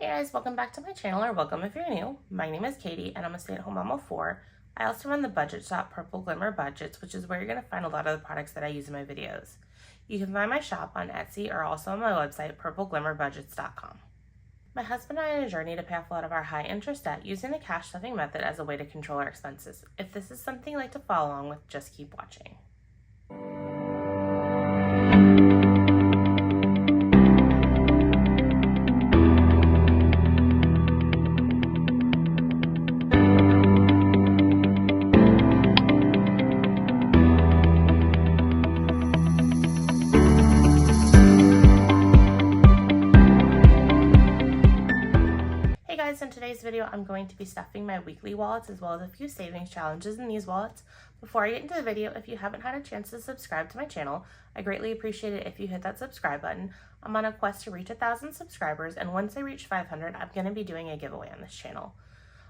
guys, welcome back to my channel, or welcome if you're new. My name is Katie and I'm a stay-at-home mom of 4. I also run the budget shop Purple Glimmer Budgets, which is where you're going to find a lot of the products that I use in my videos. You can find my shop on Etsy or also on my website, purpleglimmerbudgets.com. My husband and I are on a journey to pay off a lot of our high interest debt using the cash stuffing method as a way to control our expenses. If this is something you'd like to follow along with, just keep watching. In today's video, I'm going to be stuffing my weekly wallets as well as a few savings challenges in these wallets. Before I get into the video, if you haven't had a chance to subscribe to my channel, I greatly appreciate it if you hit that subscribe button. I'm on a quest to reach 1,000 subscribers, and once I reach 500, I'm going to be doing a giveaway on this channel.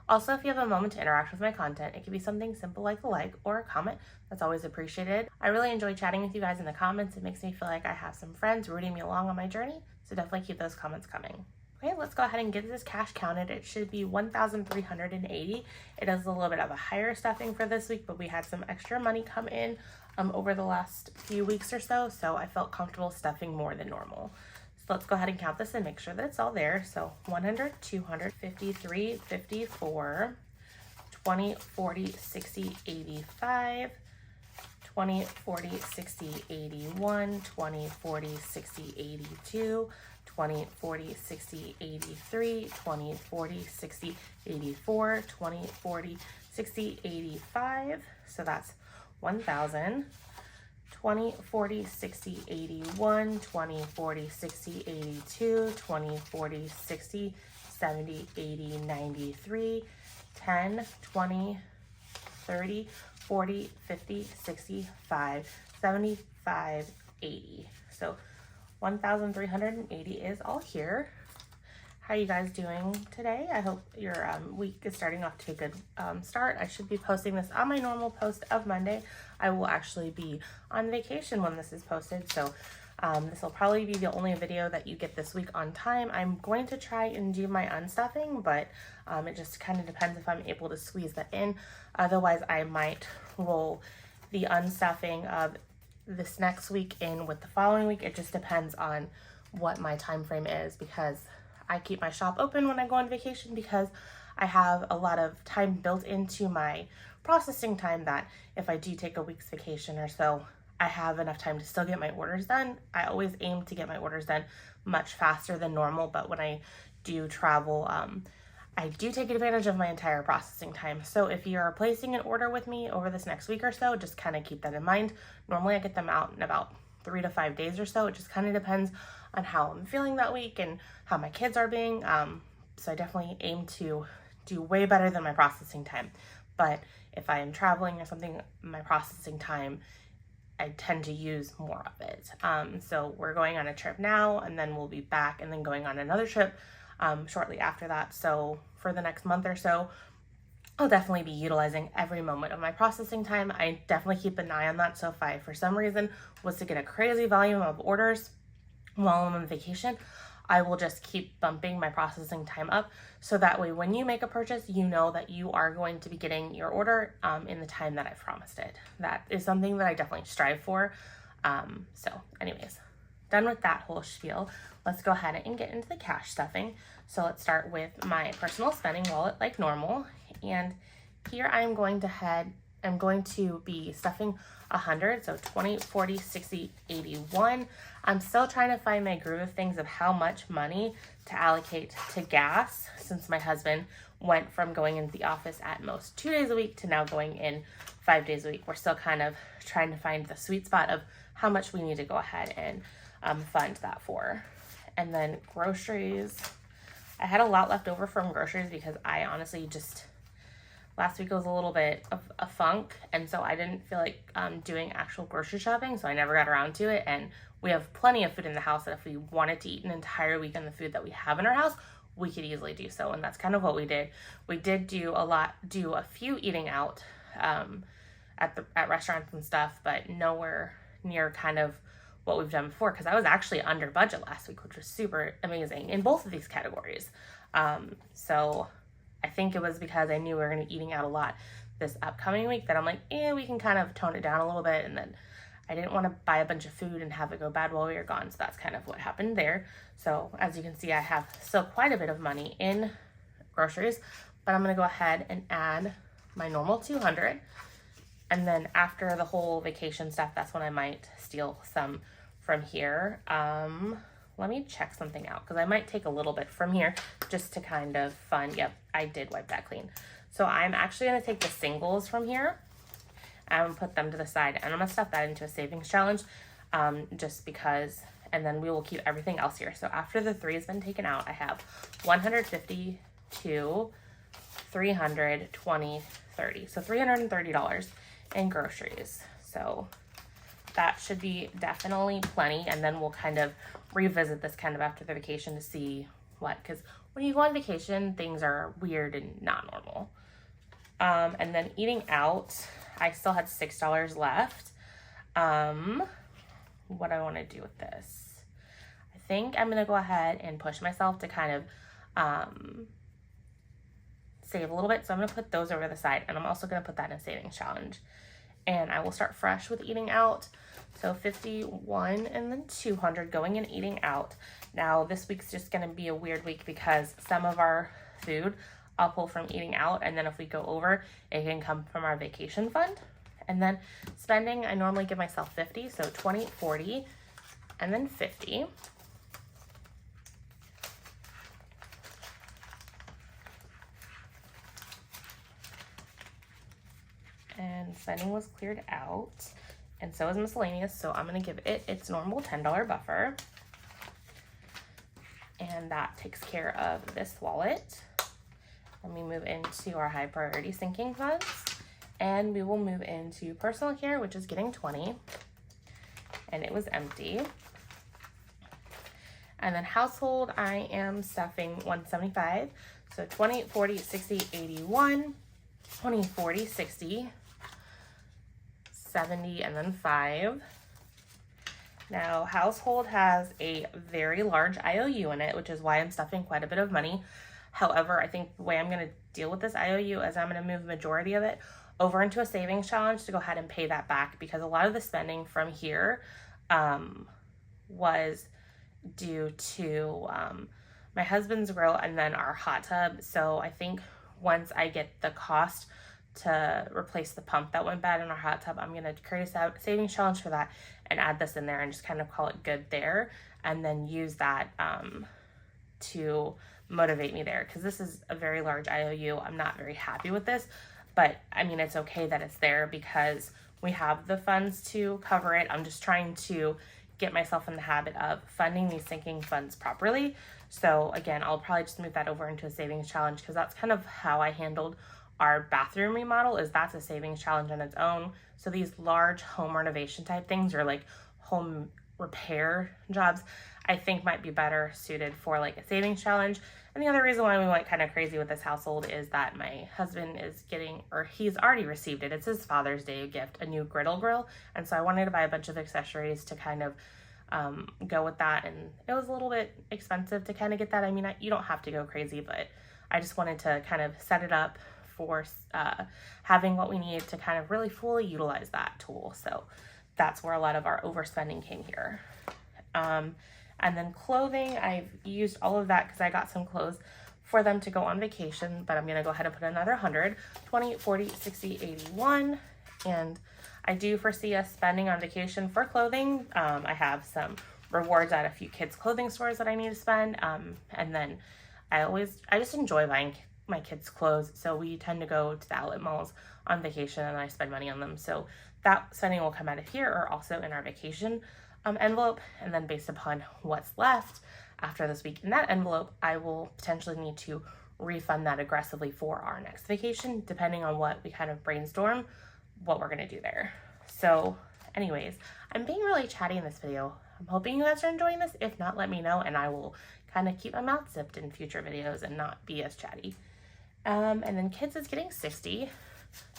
Also, if you have a moment to interact with my content, it can be something simple like a like or a comment. That's always appreciated. I really enjoy chatting with you guys in the comments. It makes me feel like I have some friends rooting me along on my journey, so definitely keep those comments coming. Okay, let's go ahead and get this cash counted. It should be $1,380. It is a little bit of a higher stuffing for this week, but we had some extra money come in over the last few weeks or so, so I felt comfortable stuffing more than normal. So let's go ahead and count this and make sure that it's all there. So 100, 200, 53, 54, 20, 40, 60, 85, 20, 40, 60, 81, 20, 40, 60, 82, 20, 40, 60, 83, 20, 40, 60, 84, 20, 40, 60, 85. So that's 1,000. 20, 40, 60, 81, 20, 40, 60, 82, 20, 40, 60, 70, 80, 93, 10, 20, 30, 40, 50, 65, 75, 80. So 1,380 is all here. How are you guys doing today? I hope your week is starting off to a good start. I should be posting this on my normal post of Monday. I will actually be on vacation when this is posted, so this will probably be the only video that you get this week on time. I'm going to try and do my unstuffing, but it just kind of depends if I'm able to squeeze that in. Otherwise, I might roll the unstuffing of this next week in with the following week. It just depends on what my time frame is, because I keep my shop open when I go on vacation because I have a lot of time built into my processing time that if I do take a week's vacation or so, I have enough time to still get my orders done. I always aim to get my orders done much faster than normal, but when I do travel, I do take advantage of my entire processing time. So if you're placing an order with me over this next week or so, just kind of keep that in mind. Normally I get them out in about 3 to 5 days or so. It just kind of depends on how I'm feeling that week and how my kids are being. So I definitely aim to do way better than my processing time. But if I am traveling or something, my processing time, I tend to use more of it. So we're going on a trip now, and then we'll be back and then going on another trip shortly after that. So for the next month or so, I'll definitely be utilizing every moment of my processing time. I definitely keep an eye on that. So if I, for some reason, was to get a crazy volume of orders while I'm on vacation, I will just keep bumping my processing time up. So that way, when you make a purchase, you know that you are going to be getting your order in the time that I've promised it. That is something that I definitely strive for. So anyways, done with that whole spiel. Let's go ahead and get into the cash stuffing. So let's start with my personal spending wallet like normal. And here I'm going to be stuffing 100, so 20, 40, 60, 81. I'm still trying to find my groove of things of how much money to allocate to gas, since my husband went from going into the office at most 2 days a week to now going in 5 days a week. We're still kind of trying to find the sweet spot of how much we need to go ahead and fund that for. And then groceries. I had a lot left over from groceries because I honestly just, last week was a little bit of a funk, and so I didn't feel like doing actual grocery shopping, so I never got around to it. And we have plenty of food in the house that if we wanted to eat an entire week on the food that we have in our house, we could easily do so, and that's kind of what we did. We did do a few eating out at restaurants and stuff, but nowhere near kind of what we've done before, because I was actually under budget last week, which was super amazing in both of these categories. So I think it was because I knew we were going to be eating out a lot this upcoming week that I'm like, we can kind of tone it down a little bit. And then I didn't want to buy a bunch of food and have it go bad while we were gone. So that's kind of what happened there. So as you can see, I have still quite a bit of money in groceries, but I'm going to go ahead and add my normal $200. And then after the whole vacation stuff, that's when I might steal some from here. Let me check something out, because I might take a little bit from here just to kind of fund. Yep, I did wipe that clean. So I'm actually going to take the singles from here and put them to the side. And I'm going to stuff that into a savings challenge just because, and then we will keep everything else here. So after the 3 has been taken out, I have 150 to 300, 20, 30. So $330 in groceries. So that should be definitely plenty. And then we'll kind of revisit this kind of after the vacation to see what, because when you go on vacation, things are weird and not normal. And then eating out, I still had $6 left. What I want to do with this, I think I'm going to go ahead and push myself to kind of save a little bit. So I'm going to put those over the side, and I'm also going to put that in a savings challenge. And I will start fresh with eating out. So 51 and then 200 going and eating out. Now this week's just going to be a weird week because some of our food I'll pull from eating out, and then if we go over, it can come from our vacation fund. And then spending, I normally give myself 50, so 20, 40, and then 50. And spending was cleared out, and so is miscellaneous, so I'm going to give it its normal $10 buffer. And that takes care of this wallet. Then we move into our high priority sinking funds, and we will move into personal care, which is getting 20, and it was empty. And then household, I am stuffing 175, so 20, 40, 60, 81, 20, 40, 60, 70, and then 5. Now, household has a very large IOU in it, which is why I'm stuffing quite a bit of money. However, I think the way I'm going to deal with this IOU is I'm going to move the majority of it over into a savings challenge to go ahead and pay that back, because a lot of the spending from here was due to my husband's grill and then our hot tub. So I think once I get the cost to replace the pump that went bad in our hot tub, I'm going to create a savings challenge for that and add this in there and just kind of call it good there, and then use that to motivate me there, because this is a very large IOU. I'm not very happy with this, but I mean, it's okay that it's there because we have the funds to cover it. I'm just trying to get myself in the habit of funding these sinking funds properly. So again, I'll probably just move that over into a savings challenge, because that's kind of how I handled our bathroom remodel. Is that's a savings challenge on its own. So these large home renovation type things, or like home repair jobs, I think might be better suited for like a savings challenge. And the other reason why we went kind of crazy with this household is that my husband is getting, or he's already received it, it's his Father's Day gift, a new griddle grill. And so I wanted to buy a bunch of accessories to kind of go with that. And it was a little bit expensive to kind of get that. I mean, you don't have to go crazy, but I just wanted to kind of set it up for having what we need to kind of really fully utilize that tool. So that's where a lot of our overspending came here. And then clothing, I've used all of that because I got some clothes for them to go on vacation, but I'm going to go ahead and put another 100, 20, 40, 60, 81. And I do foresee us spending on vacation for clothing. I have some rewards at a few kids' clothing stores that I need to spend. And then I just enjoy buying my kids' clothes. So we tend to go to the outlet malls on vacation, and I spend money on them. So that spending will come out of here, or also in our vacation envelope. And then based upon what's left after this week in that envelope, I will potentially need to refund that aggressively for our next vacation, depending on what we kind of brainstorm what we're going to do there. So anyways, I'm being really chatty in this video. I'm hoping you guys are enjoying this. If not, let me know, and I will kind of keep my mouth zipped in future videos and not be as chatty. And then kids is getting 60,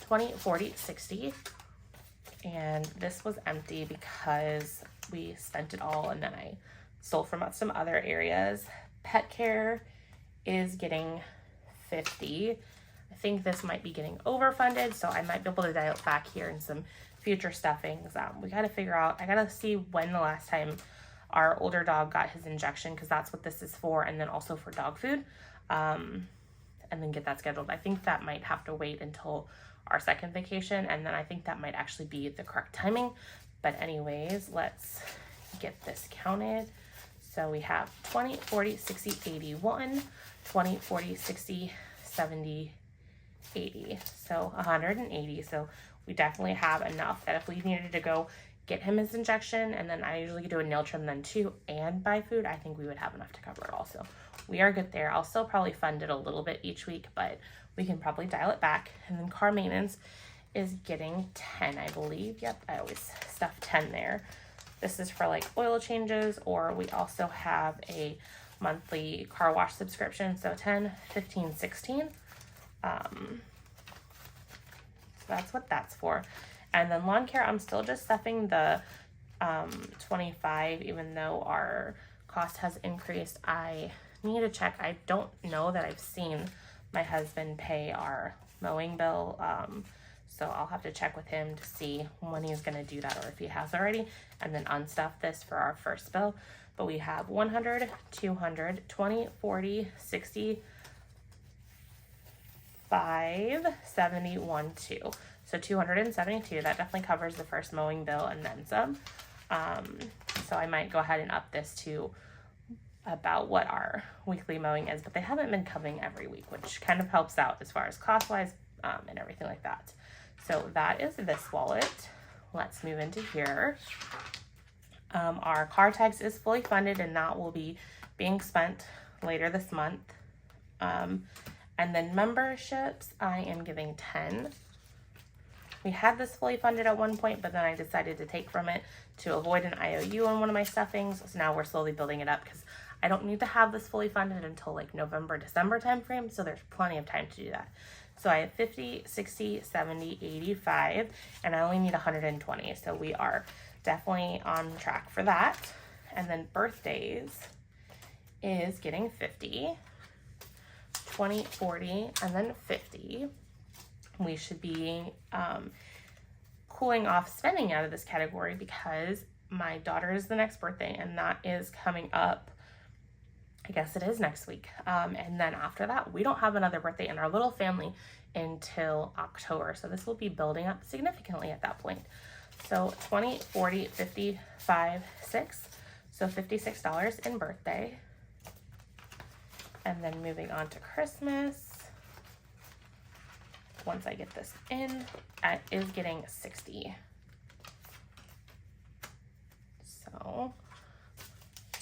20, 40, 60. And this was empty because we spent it all and then I stole from some other areas. Pet care is getting 50. I think this might be getting overfunded, so I might be able to dial it back here in some future stuffings. We got to figure out, I got to see when the last time our older dog got his injection, because that's what this is for, and then also for dog food, and then get that scheduled. I think that might have to wait until our second vacation, and then I think that might actually be the correct timing. But anyways, let's get this counted. So we have 20, 40, 60, 81, 20, 40, 60, 70, 80. So 180. So we definitely have enough that if we needed to go get him his injection, and then I usually do a nail trim then too, and buy food, I think we would have enough to cover it all. So we are good there. I'll still probably fund it a little bit each week, but we can probably dial it back. And then car maintenance is getting 10, I believe. Yep, I always stuff 10 there. This is for like oil changes, or we also have a monthly car wash subscription. So 10, 15, 16. So that's what that's for. And then lawn care, I'm still just stuffing the 25, even though our cost has increased. I need to check. I don't know that I've seen my husband pay our mowing bill. So I'll have to check with him to see when he's going to do that, or if he has already, and then unstuff this for our first bill. But we have 100, 200, 20, 40, 60, 5, 71, 2. So 272, that definitely covers the first mowing bill and then some. So I might go ahead and up this to about what our weekly mowing is, but they haven't been coming every week, which kind of helps out as far as cost-wise and everything like that. So that is this wallet. Let's move into here. Our car tax is fully funded, and that will be being spent later this month. And then memberships, I am giving 10. We had this fully funded at one point, but then I decided to take from it to avoid an IOU on one of my stuffings. So now we're slowly building it up, because I don't need to have this fully funded until like November, December timeframe. So there's plenty of time to do that. So I have 50, 60, 70, 85, and I only need 120. So we are definitely on track for that. And then birthdays is getting 50, 20, 40, and then 50. We should be cooling off spending out of this category, because my daughter is the next birthday, and that is coming up, I guess it is next week. And then after that, we don't have another birthday in our little family until October. So this will be building up significantly at that point. So 20, 40, 55, 6. So $56 in birthday. And then moving on to Christmas. Once I get this in, it is getting 60. So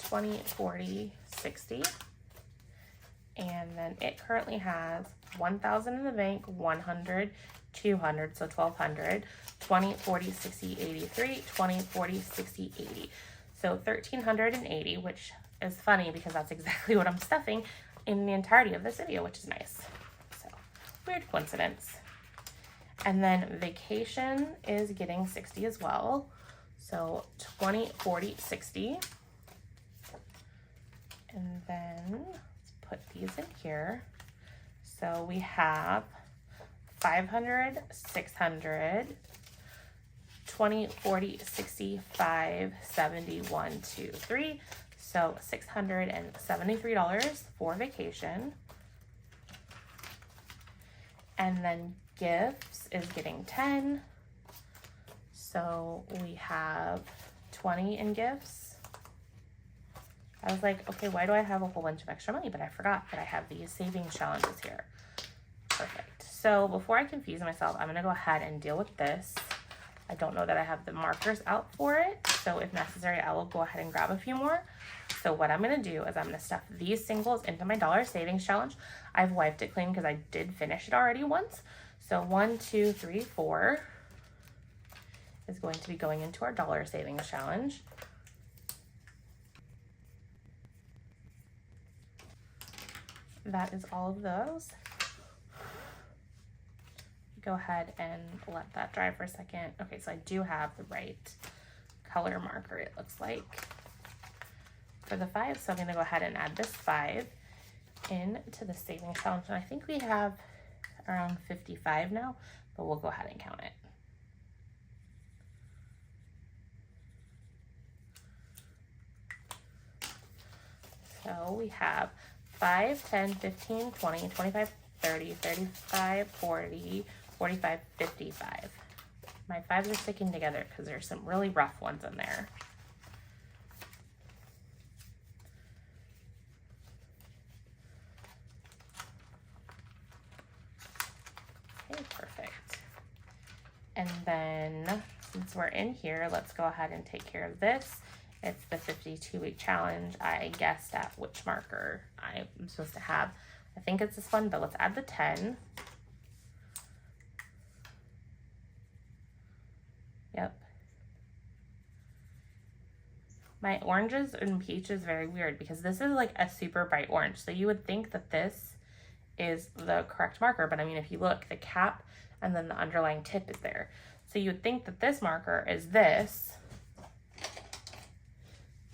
20, 40, 60. And then it currently has 1,000 in the bank, 100, 200, so 1,200, 20, 40, 60, 83, 20, 40, 60, 80. So 1,380, which is funny because that's exactly what I'm stuffing in the entirety of this video, which is nice. So weird coincidence. And then vacation is getting 60 as well. So 20, 40, 60. And then let's put these in here. So we have 500, 600, 20, 40, 65, 71, 2, 3. So $673 for vacation. And then gifts is getting 10. So we have 20 in gifts. I was like, okay, why do I have a whole bunch of extra money? But I forgot that I have these savings challenges here. Perfect. So before I confuse myself, I'm going to go ahead and deal with this. I don't know that I have the markers out for it. So if necessary, I will go ahead and grab a few more. So what I'm going to do is I'm going to stuff these singles into my dollar savings challenge. I've wiped it clean because I did finish it already once. So 1, 2, 3, 4 is going to be going into our dollar savings challenge. That is all of those. Go ahead and let that dry for a second. Okay, so I do have the right color marker, it looks like, for the 5. So I'm going to go ahead and add this 5 into the savings challenge. And I think we have around 55 now, but we'll go ahead and count it. So we have 5, 10, 15, 20, 25, 30, 35, 40, 45, 55. My 5s are sticking together because there's some really rough ones in there. Okay, perfect. And then since we're in here, let's go ahead and take care of this. It's the 52-week challenge. I guessed at which marker I'm supposed to have. I think it's this one, but let's add the 10. Yep. My oranges and peach is very weird because this is like a super bright orange. So you would think that this is the correct marker, but I mean, if you look, the cap and then the underlying tip is there. So you would think that this marker is this,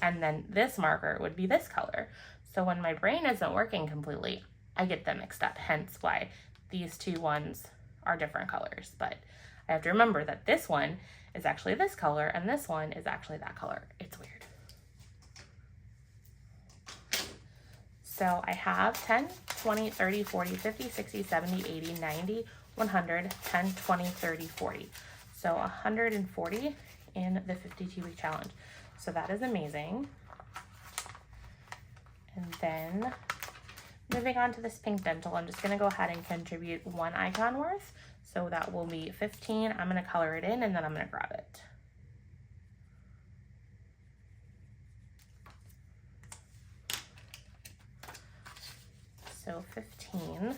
and then this marker would be this color. So when my brain isn't working completely, I get them mixed up, hence why these two ones are different colors. But I have to remember that this one is actually this color and this one is actually that color. It's weird. So I have 10, 20, 30, 40, 50, 60, 70, 80, 90, 100, 10, 20, 30, 40. So 140 in the 52-week challenge. So that is amazing. And then moving on to this pink dental, I'm just going to go ahead and contribute 1 icon worth. So that will be 15. I'm going to color it in and then I'm going to grab it. So 15.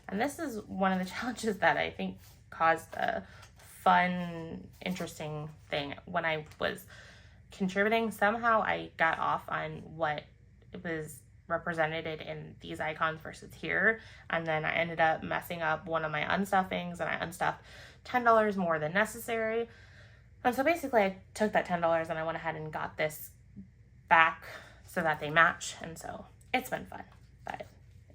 And this is one of the challenges that I think caused a fun, interesting thing. When I was contributing, somehow I got off on what it was represented in these icons versus here, and then I ended up messing up one of my unstuffings, and I unstuffed $10 more than necessary. And so basically I took that $10 and I went ahead and got this back so that they match, and so it's been fun, but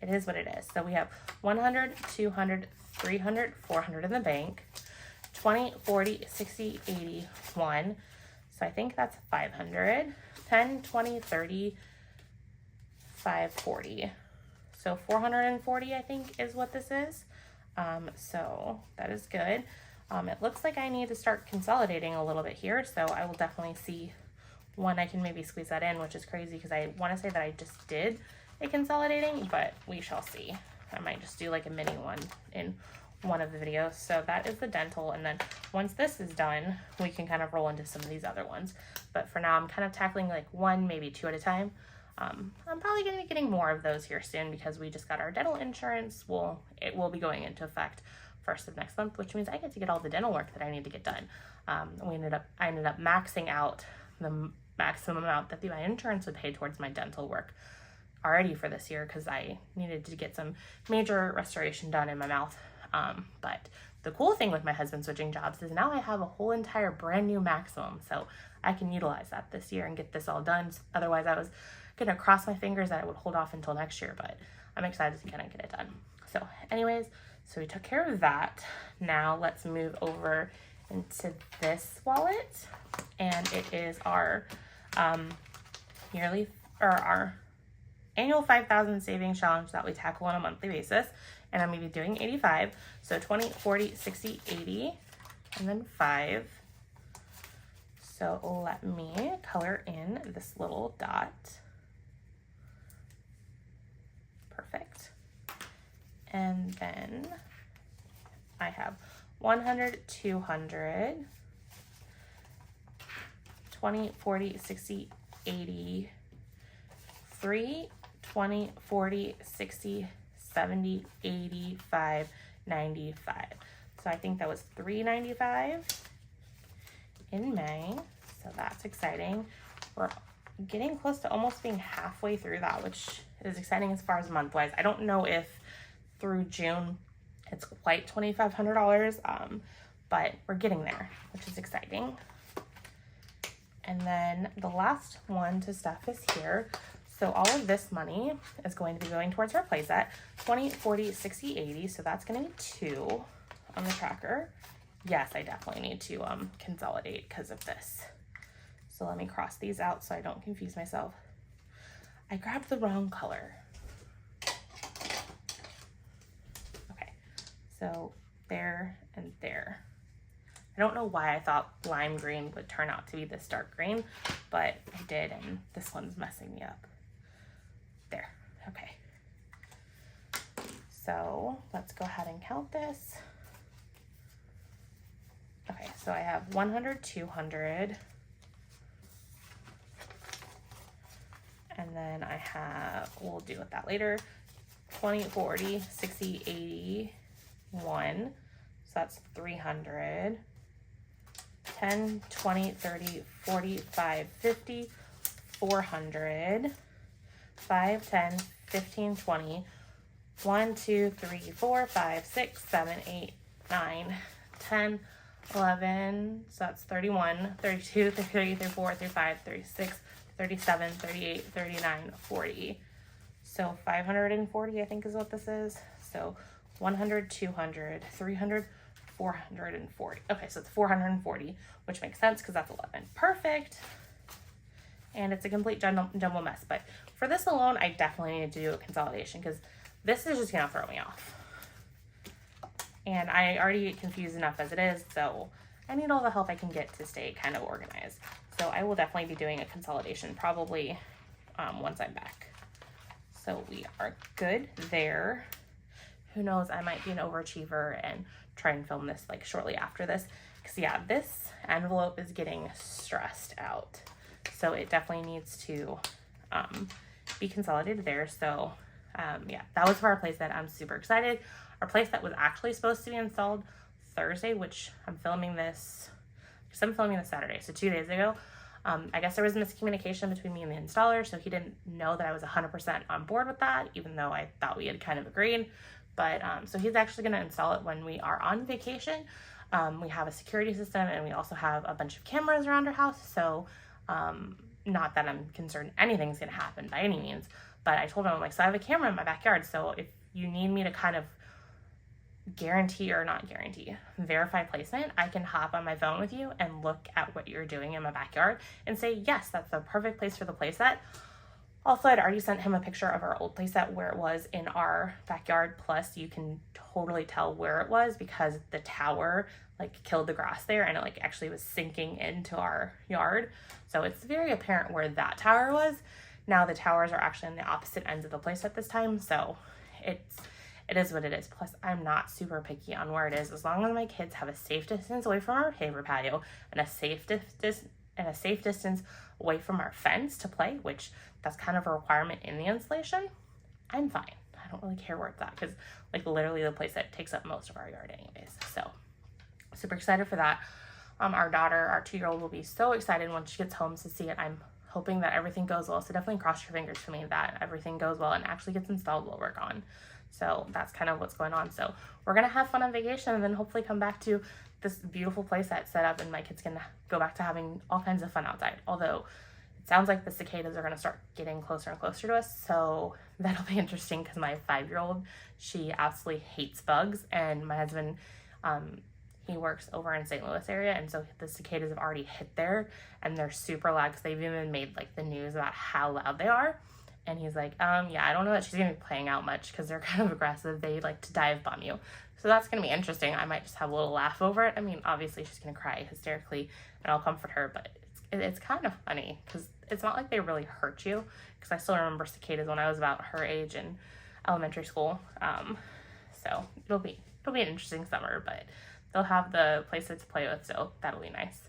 it is what it is. So we have 100, 200, 300, 400 in the bank, 20, 40, 60, 80, 1. So I think that's 500, 10, 20, 30, 540. So 440, I think, is what this is. So that is good. It looks like I need to start consolidating a little bit here. So I will definitely see when I can maybe squeeze that in, which is crazy because I want to say that I just did a consolidating, but we shall see. I might just do like a mini one in one of the videos. So that is the dental, and then once this is done, we can kind of roll into some of these other ones. But for now, I'm kind of tackling like 1, maybe 2 at a time. I'm probably going to be getting more of those here soon because we just got our dental insurance. It will be going into effect 1st of next month, which means I get to get all the dental work that I need to get done. I ended up maxing out the maximum amount that my insurance would pay towards my dental work already for this year because I needed to get some major restoration done in my mouth. But the cool thing with my husband switching jobs is now I have a whole entire brand new maximum, so I can utilize that this year and get this all done. Otherwise, I was gonna cross my fingers that I would hold off until next year, but I'm excited to kind of get it done. So anyways, so we took care of that. Now let's move over into this wallet, and it is our our annual 5,000 savings challenge that we tackle on a monthly basis. And I'm going to be doing 85. So 20, 40, 60, 80, and then 5. So let me color in this little dot. Perfect. And then I have 100, 200, 20, 40, 60, 80, 3, 20, 40, 60, 70, 85, 95. So I think that was $3.95 in May. So that's exciting. We're getting close to almost being halfway through that, which is exciting as far as month-wise. I don't know if through June it's quite $2,500, but we're getting there, which is exciting. And then the last one to stuff is here. So all of this money is going to be going towards our playset. 20, 40, 60, 80. So that's going to be 2 on the tracker. Yes, I definitely need to consolidate because of this. So let me cross these out so I don't confuse myself. I grabbed the wrong color. Okay, so there and there. I don't know why I thought lime green would turn out to be this dark green, but I did, and this one's messing me up. There, okay. So let's go ahead and count this. Okay, so I have 100, 200. And then I have, we'll deal with that later, 20, 40, 60, 80, 1. So that's 300. 10, 20, 30, 45, 50, 400, 5, 10, 15, 20, 1, 2, 3, 4, 5, 6, 7, 8, 9, 10, 11, so that's 31, 32, 33, 34, 35, 36, 37, 38, 39, 40. So 540, I think is what this is. So 100, 200, 300, 440. Okay, so it's 440, which makes sense because that's 11. Perfect. And it's a complete jumble mess. But for this alone, I definitely need to do a consolidation because this is just going to throw me off. And I already get confused enough as it is, so I need all the help I can get to stay kind of organized. So I will definitely be doing a consolidation probably once I'm back. So we are good there. Who knows, I might be an overachiever and try and film this like shortly after this. Because yeah, this envelope is getting stressed out. So it definitely needs to be consolidated there. So yeah, that was for our playset. I'm super excited. Our playset was actually supposed to be installed Thursday, which I'm filming this, because I'm filming this Saturday, so 2 days ago. I guess there was miscommunication between me and the installer, so he didn't know that I was 100% on board with that, even though I thought we had kind of agreed. But so he's actually going to install it when we are on vacation. We have a security system, and we also have a bunch of cameras around our house, so not that I'm concerned anything's going to happen by any means, but I told him, I'm like, so I have a camera in my backyard, so if you need me to kind of verify placement, I can hop on my phone with you and look at what you're doing in my backyard and say, yes, that's the perfect place for the playset. Also, I'd already sent him a picture of our old playset where it was in our backyard, plus you can totally tell where it was because the tower like killed the grass there and it like actually was sinking into our yard. So it's very apparent where that tower was. Now the towers are actually on the opposite ends of the playset this time, so it is what it is. Plus, I'm not super picky on where it is. As long as my kids have a safe distance away from our paver patio and a safe distance away from our fence to play, which that's kind of a requirement in the installation, I'm fine. I don't really care where it's at because like literally the playset takes up most of our yard anyways. So super excited for that. Our daughter, our 2-year-old, will be so excited when she gets home to see it. I'm hoping that everything goes well. So definitely cross your fingers for me that everything goes well and actually gets installed while we're gone. So that's kind of what's going on. So we're going to have fun on vacation and then hopefully come back to this beautiful playset set up and my kids can go back to having all kinds of fun outside. Although it sounds like the cicadas are going to start getting closer and closer to us. So that'll be interesting because my 5-year-old, she absolutely hates bugs. And my husband, he works over in St. Louis area. And so the cicadas have already hit there and they're super loud because they've even made like the news about how loud they are. And he's like, yeah, I don't know that she's going to be playing out much because they're kind of aggressive. They like to dive bomb you. So that's going to be interesting. I might just have a little laugh over it. I mean, obviously she's going to cry hysterically and I'll comfort her, but it's kind of funny because it's not like they really hurt you, because I still remember cicadas when I was about her age in elementary school. So it'll be an interesting summer, but they'll have the places to play with, so that'll be nice.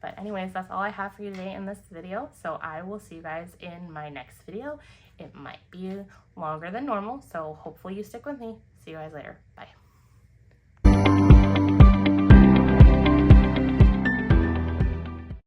But anyways, that's all I have for you today in this video. So I will see you guys in my next video. It might be longer than normal, so hopefully you stick with me. See you guys later. Bye.